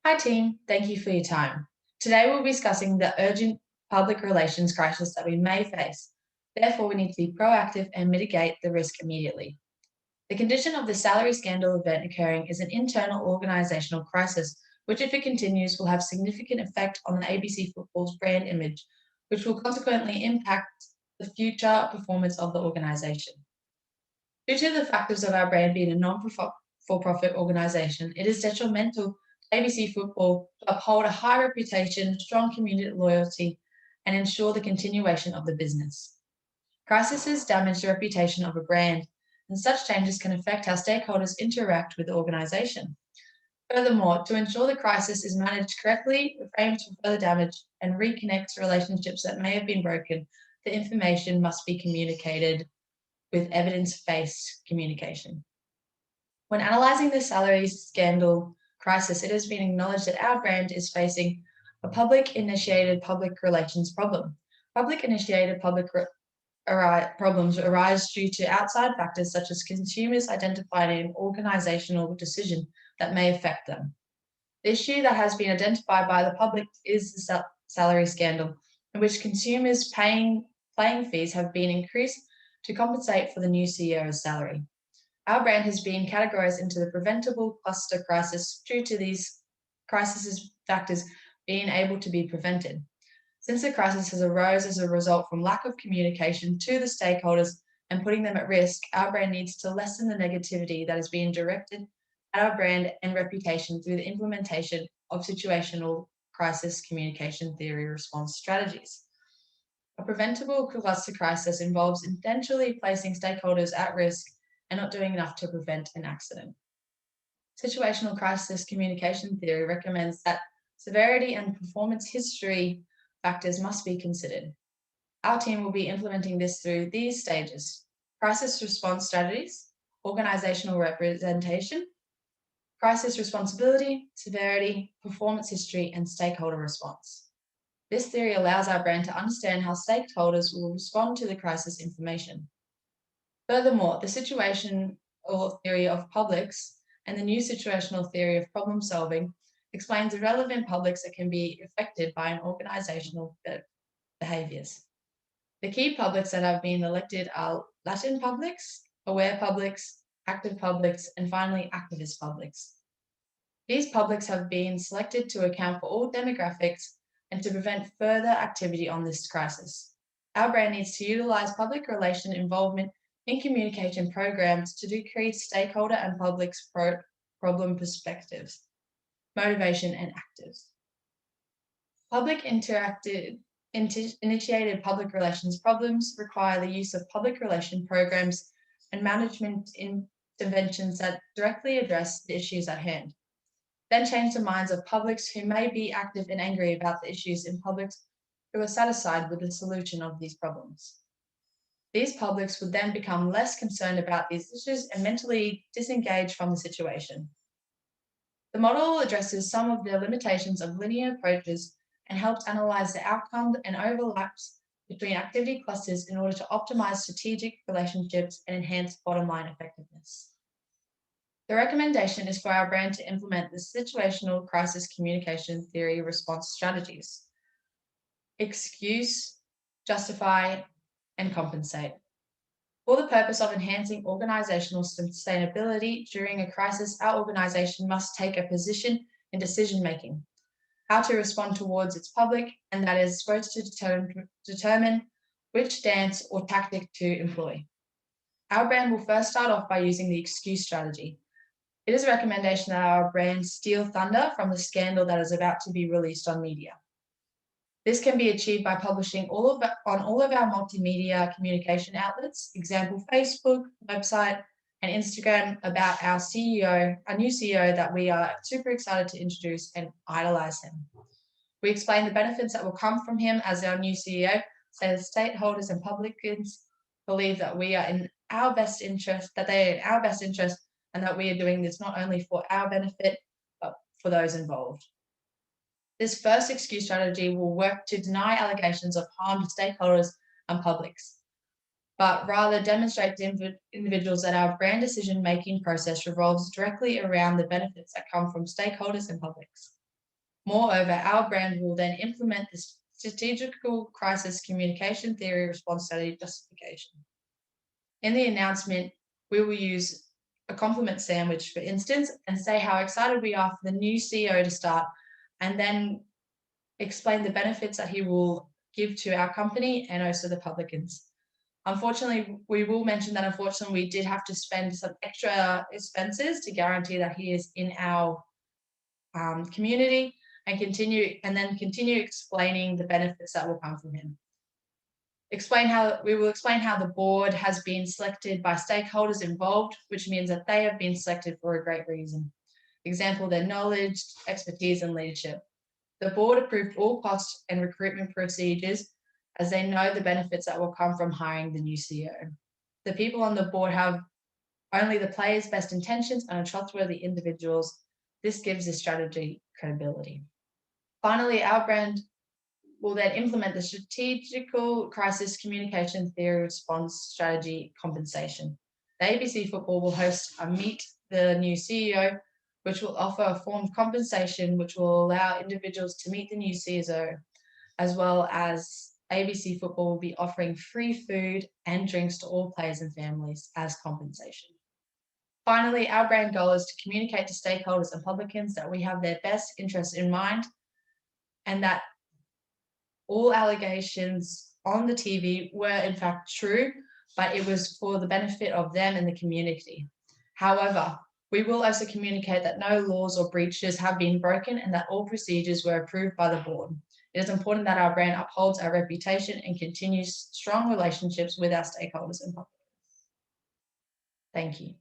Hi team, thank you for your time. Today we'll be discussing the urgent public relations crisis that we may face. Therefore, we need to be proactive and mitigate the risk immediately. The condition of the salary scandal event occurring is an internal organisational crisis, which, if it continues, will have significant effect on the ABC Football's brand image, which will consequently impact the future performance of the organisation. Due to the factors of our brand being a non-for-profit organisation, it is detrimental to ABC Football to uphold a high reputation, strong community loyalty, and ensure the continuation of the business. Crises damage the reputation of a brand, and such changes can affect how stakeholders interact with the organisation. Furthermore, to ensure the crisis is managed correctly, refrains from further damage, and reconnects relationships that may have been broken, the information must be communicated with evidence-based communication. When analysing the salary scandal crisis, it has been acknowledged that our brand is facing a public-initiated public relations problem. Public-initiated problems arise due to outside factors such as consumers identifying an organisational decision that may affect them. The issue that has been identified by the public is the salary scandal, in which consumers paying fees have been increased to compensate for the new CEO's salary. Our brand has been categorized into the preventable cluster crisis due to these crisis factors being able to be prevented. Since the crisis has arose as a result from lack of communication to the stakeholders and putting them at risk, our brand needs to lessen the negativity that is being directed at our brand and reputation through the implementation of situational crisis communication theory response strategies. A preventable cluster crisis involves intentionally placing stakeholders at risk and not doing enough to prevent an accident. Situational crisis communication theory recommends that severity and performance history factors must be considered. Our team will be implementing this through these stages: crisis response strategies, organizational representation, crisis responsibility, severity, performance history, and stakeholder response. This theory allows our brand to understand how stakeholders will respond to the crisis information. Furthermore, the situational theory of publics and the new situational theory of problem solving explains the relevant publics that can be affected by an organizational behaviors. The key publics that have been elected are Latin publics, aware publics, active publics, and finally activist publics. These publics have been selected to account for all demographics and to prevent further activity on this crisis. Our brand needs to utilize public relation involvement in communication programs to decrease stakeholder and public's problem perspectives, motivation, and actives. Public initiated public relations problems require the use of public relation programs and management interventions that directly address the issues at hand. Then change the minds of publics who may be active and angry about the issues in publics who are satisfied with the solution of these problems. These publics would then become less concerned about these issues and mentally disengage from the situation. The model addresses some of the limitations of linear approaches and helps analyze the outcomes and overlaps between activity clusters in order to optimize strategic relationships and enhance bottom line effectiveness. The recommendation is for our brand to implement the situational crisis communication theory response strategies: excuse, justify, and compensate. For the purpose of enhancing organizational sustainability during a crisis, our organization must take a position in decision making, how to respond towards its public, and that is supposed to determine which stance or tactic to employ. Our brand will first start off by using the excuse strategy. It is a recommendation that our brand steal thunder from the scandal that is about to be released on media. This can be achieved by publishing on all of our multimedia communication outlets, example Facebook, website, and Instagram, about our CEO, our new CEO that we are super excited to introduce and idolize him. We explain the benefits that will come from him as our new CEO, so that stakeholders and publicans believe that we are in our best interest, that they are in our best interest, and that we are doing this not only for our benefit, but for those involved. This first excuse strategy will work to deny allegations of harm to stakeholders and publics, but rather demonstrate to individuals that our brand decision-making process revolves directly around the benefits that come from stakeholders and publics. Moreover, our brand will then implement the strategical crisis communication theory response strategy justification. In the announcement, we will use a compliment sandwich, for instance, and say how excited we are for the new CEO to start, and then explain the benefits that he will give to our company and also the publicans. Unfortunately, we will mention that unfortunately we did have to spend some extra expenses to guarantee that he is in our community and continue explaining the benefits that will come from him. We will explain how the board has been selected by stakeholders involved, which means that they have been selected for a great reason. Example, their knowledge, expertise, and leadership. The board approved all cost and recruitment procedures as they know the benefits that will come from hiring the new CEO. The people on the board have only the players' best intentions and are trustworthy individuals. This gives the strategy credibility. Finally, our brand will then implement the strategical crisis communication theory response strategy compensation. The ABC Football will host a Meet the New CEO, which will offer a form of compensation which will allow individuals to meet the new CEO, as well as ABC Football will be offering free food and drinks to all players and families as compensation. Finally, our brand goal is to communicate to stakeholders and publicans that we have their best interests in mind and that all allegations on the TV were in fact true, but it was for the benefit of them and the community. However, we will also communicate that no laws or breaches have been broken and that all procedures were approved by the board. It is important that our brand upholds our reputation and continues strong relationships with our stakeholders and public. Thank you.